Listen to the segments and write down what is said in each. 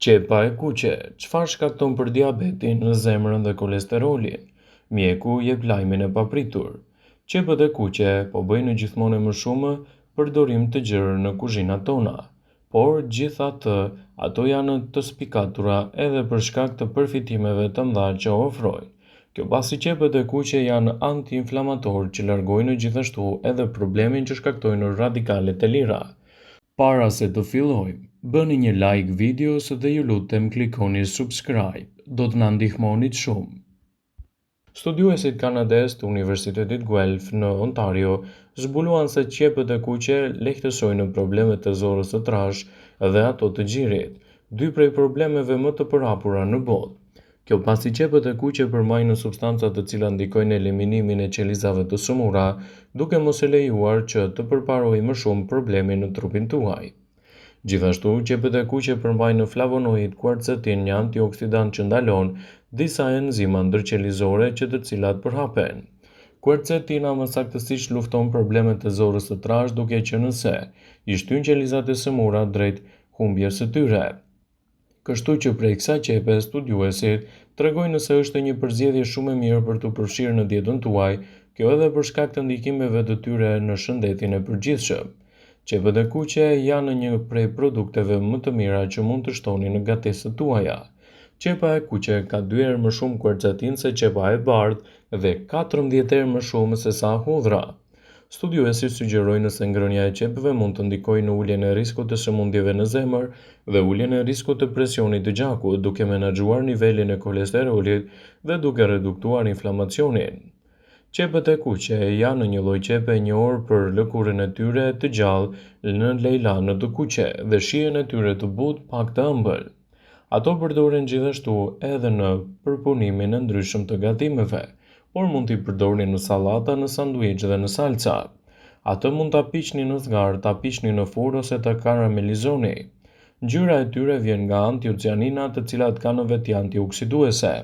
Qepa e kuqe, çfarë shkakton për diabetin, zemrën dhe kolesterolin? Mjeku jep lajmin e papritur. Qepët e kuqe po bëjnë gjithmonë e më shumë përdorim të gjerë në kuzhinat tona, por gjithatë ato janë të spikatura edhe për shkak të përfitimeve të mëdha që ofrojnë. Kjo pasi qepët e kuqe janë anti-inflamatorë që largojnë gjithashtu edhe problemin që shkaktojnë radikalet e lira. Para se të fillojmë, bëni një like videos dhe ju lutem klikoni subscribe, do të na ndihmonit shumë. Studiuesit kanadez të Universitetit Guelph në Ontario zbuluan se qepët e kuqe lehtësojnë problemet e zorës së trashë dhe ato të gjirit, dy prej problemeve më të përhapura në botë. Kjo pasi qepët e kuqe përmbajnë substanca të cilat ndikojnë në eliminimin e qelizave të sëmura, duke mos e lejuar që të përparojë më shumë problemin në trupin tuaj. Gjithashtu, qepët e kuqe përmbajnë flavonoid quercetin, një antioksidant që ndalon disa enzima ndërqelizore që të cilat përhapen. Quercetina më saktësisht lufton problemet e zorës së trashë duke qenë se i shtyn qelizat e sëmura drejt humbjes së tyre. Kështu që prej kësaj qepe studiuesit tregojnë se është një përzgjedhje shumë e mirë për të përfshirë në dietën tuaj, kjo edhe për shkak të ndikimeve të tyre në shëndetin e përgjithshëm. Qepët e kuqe janë një prej produkteve më të mira që mund të shtoni në gatesat tuaja. Qepa e kuqe ka 2 herë më shumë quercetin se qepa e bardhë dhe 14 herë më shumë se sa hudhra. Studiuesit sugjerojnë se ngrënia e qepëve mund të ndikojë në uljen e riskut të sëmundjeve në zemër dhe uljen e riskut të presionit të gjakut, duke menaxhuar nivelin e kolesterolit dhe duke reduktuar inflamacionin. Qepët e kuqe janë një lloj qepe e njohur për lëkurën e tyre të gjallë në lejlanë të kuqe dhe shijen e tyre të butë pak të ëmbël. Ato përdoren gjithashtu edhe në përpunimin e ndryshëm të gatimeve, por mund t'i përdorni në sallata, në sanduiç dhe në salca. Ato mund ta piqni në zgar, ta piqni në furrë ose ta karamelizoni. Ngjyra e tyre vjen nga antioциaninat, të cilat kanë në veti antioksiduese.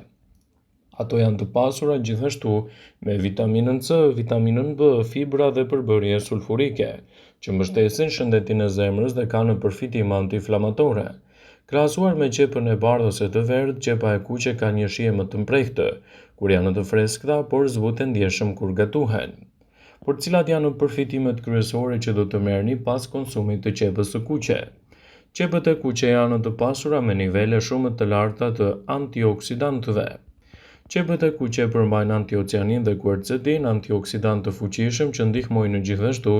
Ato janë të pasura gjithashtu me vitaminën C, vitaminën B, fibra dhe përbërje sulfurike, që mbështesin shëndetin e zemrës dhe kanë përfitim antiinflamatore. Krahasuar me qepën e bardhë ose të verdhë, qepa e kuqe ka një shije më të mprehtë, kur janë të freskëta, por zbuten ndjeshëm kur gatuhen. Por cilat janë përfitimet kryesore që do të merrni pas konsumit të qepës së kuqe? Qepët e kuqe janë të pasura me nivele shumë të larta të antioksidantëve. Qepët e kuqe përmbajnë antioциanin dhe quercetin, antioksidant të fuqishëm që ndihmojnë gjithashtu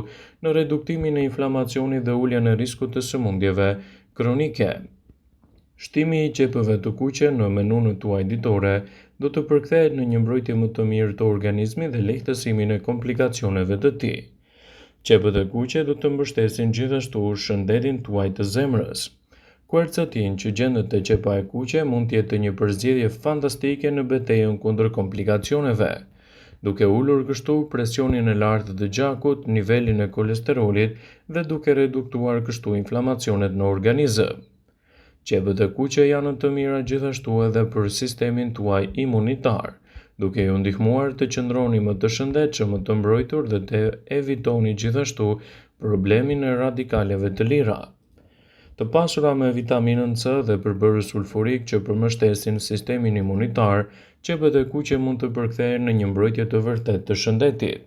në reduktimin e inflamacionit dhe uljen e riskut të sëmundjeve kronike. Shtimi i qepëve të kuqe në menun tuaj ditore do të përkthehet në një mbrojtje më të mirë të organizmit dhe lehtësimin e komplikacioneve të tij. Qepët e kuqe do të mbështesin gjithashtu shëndetin tuaj të zemrës. Quercetin që gjendet te qepa e kuqe mund të jetë një përzgjedhje fantastike në betejën kundër komplikacioneve, duke ulur kështu presionin e lartë të gjakut, nivelin e kolesterolit dhe duke reduktuar kështu inflamacionet në organizëm. Qepët e kuqe janë të mira gjithashtu edhe për sistemin tuaj imunitar, duke ju ndihmuar të qëndroni më të shëndetshëm, më të mbrojtur dhe të evitoni gjithashtu problemin e radikaleve të lira. Të pasura me vitaminën C dhe përbërës sulfurik që përmbështesin sistemin imunitar, qepët e kuqe mund të përkthehen në një mbrojtje të vërtetë të shëndetit.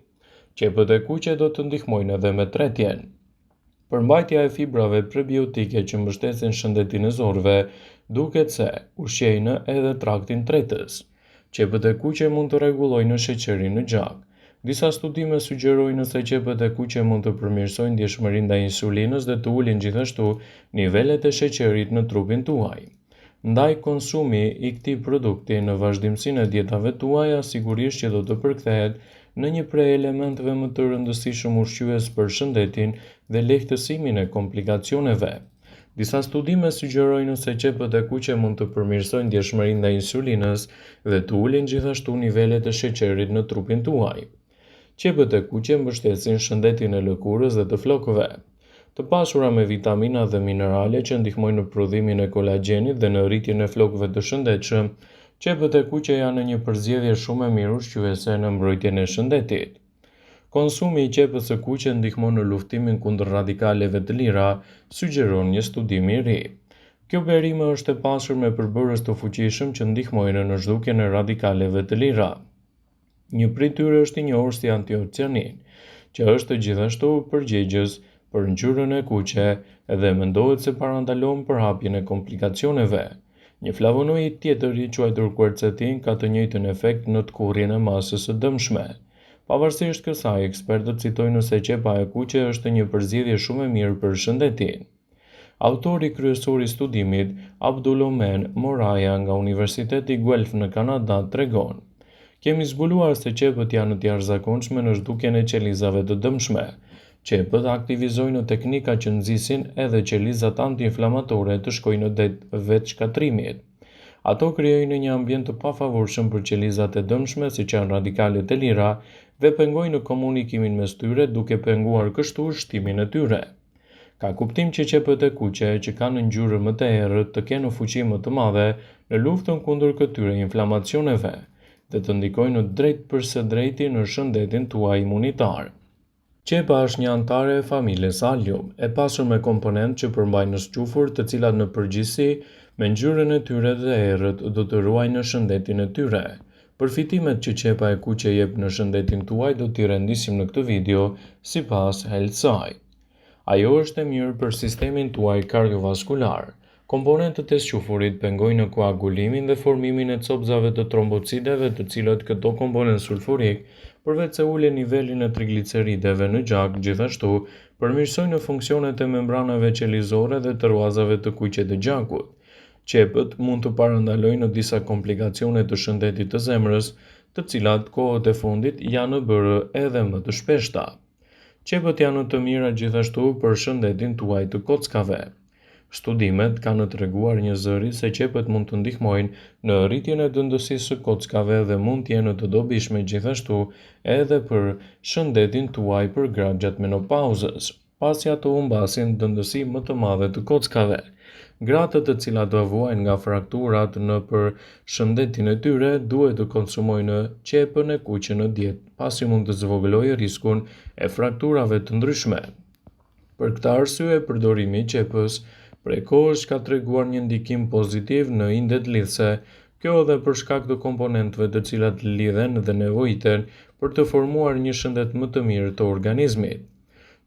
Qepët e kuqe do të ndihmojnë edhe me tretjen. Përmbajtja e fibrave prebiotike që mbështesin shëndetin e zorëve duket se ushqejnë edhe traktin tretës. Qepët e kuqe mund të rregullojnë sheqerin në gjak. Disa studime sugjerojnë se qepët e kuqe mund të përmirësojnë ndjeshmërinë ndaj insulinës dhe të ulin gjithashtu nivelet e sheqerit në trupin tuaj. Ndaj konsumi i këtij produkti në vazhdimsinë e dietave tuaja sigurisht që do të përkthehet në një prej elementeve më të rëndësishëm ushqyes për shëndetin dhe lehtësimin e komplikacioneve. Disa studime sugjerojnë se qepët e kuqe mund të përmirësojnë ndjeshmërinë ndaj insulinës dhe të ulin gjithashtu nivelet e sheqerit në trupin tuaj. Qepët e kuqe mbështesin shëndetin e lëkurës dhe të flokëve. Të pasura me vitamina dhe minerale që ndihmojnë në prodhimin e kolagjenit dhe në rritjen e flokëve të shëndetshëm, qepët e kuqe janë një përzgjedhje shumë e mirë ushqyese në mbrojtjen e shëndetit. Konsumi i qepës së kuqe ndihmon në luftimin kundër radikaleve të lira, sugjeron një studim i ri. Kjo perime është e pasur me përbërës të fuqishëm që ndihmojnë në zhdukjen e radikaleve të lira. Një prej tyre është i njohur si antioksianin, që është gjithashtu përgjegjës për ngjyrën e kuqe dhe mendohet se parandalon përhapjen e komplikacioneve. Një flavonoid tjetër i quajtur quercetin ka të njëjtin efekt në tkurrjen e masës së dëmshme. Pavarësisht kësaj, ekspertët citojnë se qepa e kuqe është një përzgjedhje shumë e mirë për shëndetin. Autori kryesor i studimit, Abdullomen Moraja nga Universiteti Guelph në Kanada tregon: "Kemi zbuluar se qepët janë të jashtëzakonshme në zhdukjen e qelizave të dëmshme. Qepët aktivizojnë teknika që nxisin edhe qelizat antiinflamatore të shkojnë në vetë shkatrimit. Ato krijojnë një ambient të pafavorshëm për qelizat e dëmshme, siç janë radikalet e lira, dhe pengojnë komunikimin mes tyre, duke penguar kështu shtimin e tyre. Ka kuptim që qepët e kuqe, që kanë ngjyrë më të errët, të kenë fuqi më të madhe në luftën kundër këtyre inflamacioneve dhe të ndikojnë drejt për së drejti në shëndetin tuaj imunitar." Qepa është një antare e familjes Allium, e pasur me komponentë që përmbajnë zgjufur, të cilat në përgjithësi me ngjyrën e tyre të errët do të ruajnë në shëndetin e tyre. Përfitimet që qepa e kuqe jep në shëndetin tuaj do t'i rendisim në këtë video sipas HealthSite. Ajo është e mirë për sistemin tuaj kardiovaskular. Komponentët e zgjufurit pengojnë koagulimin dhe formimin e copëzave të trombocideve, të cilët këto komponent sulfurik, përveç se ulin nivelin e triglicerideve në gjak, gjithashtu përmirësojnë funksionet e membranave qelizore dhe të ruazave të kuqe të gjakut. Qepët mund të parandalojnë disa komplikacione të shëndetit të zemrës, të cilat kohët e fundit janë bërë edhe më të shpeshta. Qepët janë të mira gjithashtu për shëndetin tuaj të kockave. Studimet kanë treguar një zëri se qepët mund të ndihmojnë në rritjen e dëndësisë së kockave dhe mund të jenë të dobishme gjithashtu edhe për shëndetin tuaj për gratë gjatë menopauzës, pasi ato humbasin dëndësi më të madhe të kockave. Gratë të cilat do vuajnë nga frakturat në për shëndetin e tyre duhet të konsumojnë qepën e kuqe në dietë, pasi mund të zvogëlojë riskun e frakturave të ndryshme. Për këtë arsye, përdorimi i qepës prej kohësh ka treguar një ndikim pozitiv në indet lidhse, kjo edhe për shkak të komponentëve të cilat lidhen dhe nevojiten për të formuar një shëndet më të mirë të organizmit.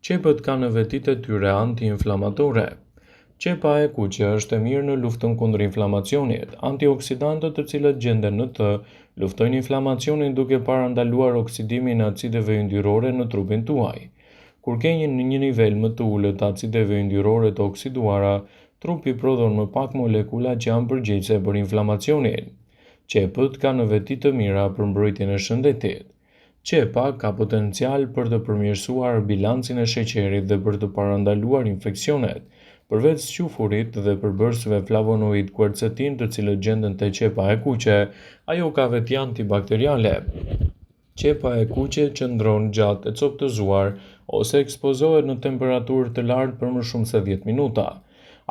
Qepët kanë në vetitë e tyre antiinflamatore. Qepa e kuqe është e mirë në luftën kundër inflamacionit. Antioksidantët të cilët gjenden në të luftojnë inflamacionin duke parandaluar oksidimin e acideve yndyrore në trupin tuaj. Kur ke një nivel më të ulët të acideve yndyrore të oksiduara, trupi prodhon më pak molekula që janë përgjegjëse për inflamacionin. Qepët kanë në veti të mira për mbrojtjen e shëndetit. Qepa ka potencial për të përmirësuar bilancin e sheqerit dhe për të parandaluar infeksionet. Përveç zgjufurit dhe përbërësve flavonoid quercetin, të cilët gjenden te qepa e kuqe, ajo ka veti antibakteriale. Qepa e kuqe qëndron gjatë e copëtëzuar ose ekspozohet në temperaturë të lartë për më shumë se 10 minuta.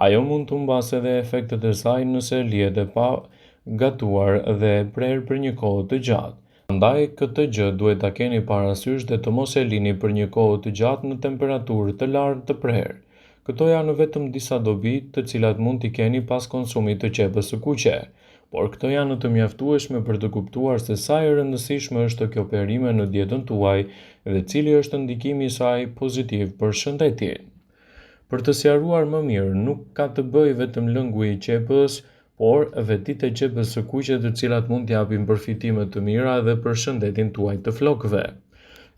Ajo mund të humbasë edhe efektet e saj nëse lihet e pa gatuar dhe e prerë për një kohë të gjatë. Prandaj këtë gjë duhet ta keni parasysh dhe të mos e lini për një kohë të gjatë në temperaturë të lartë të prerë. Këto janë vetëm disa dobi të cilat mund t'i keni pas konsumit të qepës së kuqe, por këto janë të mjaftueshme për të kuptuar se sa e rëndësishme është kjo perime në dietën tuaj dhe cili është ndikimi i saj pozitiv për shëndetin. Për të sqaruar më mirë, nuk ka të bëjë vetëm lëngu i qepës, por vetitë e qepës së kuqe të cilat mund t'japin përfitime të mira edhe për shëndetin tuaj të flokëve.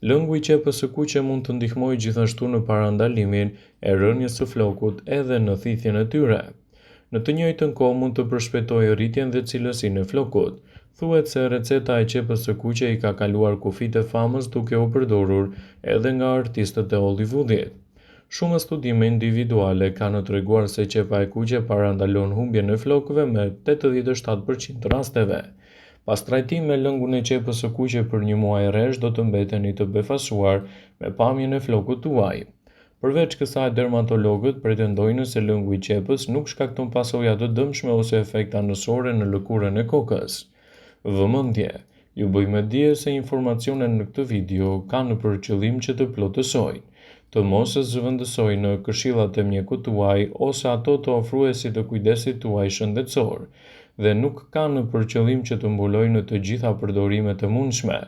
Lëngu i qepës së kuqe mund të ndihmojë gjithashtu në parandalimin e rënies së flokut edhe në thithjen e tyre. Në të njëjtën kohë mund të përshpejtojë rritjen dhe cilësinë e flokut. Thuhet se receta e qepës së kuqe i ka kaluar kufijtë e famës duke u përdorur edhe nga artistët e Hollywoodit. Shumë studime individuale kanë treguar se qepa e kuqe parandalon humbjen e flokëve me 87% të rasteve. Pas trajtim me lëngun e qepës së kuqe për një muaj rresht, do të mbeteni të befasuar me pamjen e flokut tuaj. Përveç kësaj, dermatologët pretendojnë se lëngu i qepës nuk shkakton pasoja të dëmshme ose efekte anësore në lëkurën e kokës. Vëmendje, ju bëjmë dije se informacionet në këtë video kanë për qëllim që të plotësojnë. të mos e zëvendësojnë në këshillat e mjekut tuaj ose ato të ofruesit të kujdesit tuaj shëndetësor, dhe nuk kanë për qëllim që të mbulojnë të gjitha përdorimet e mundshme,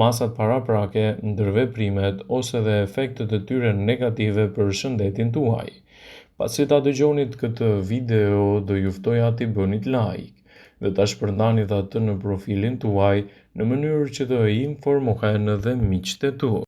masat paraprake, ndërveprimet ose dhe efektet e tyre negative për shëndetin tuaj. Pasi ta dëgjonit këtë video, do ju ftoja t'i bënit like dhe ta shpërndanit atë në profilin tuaj në mënyrë që të informohen edhe miqtë e tu.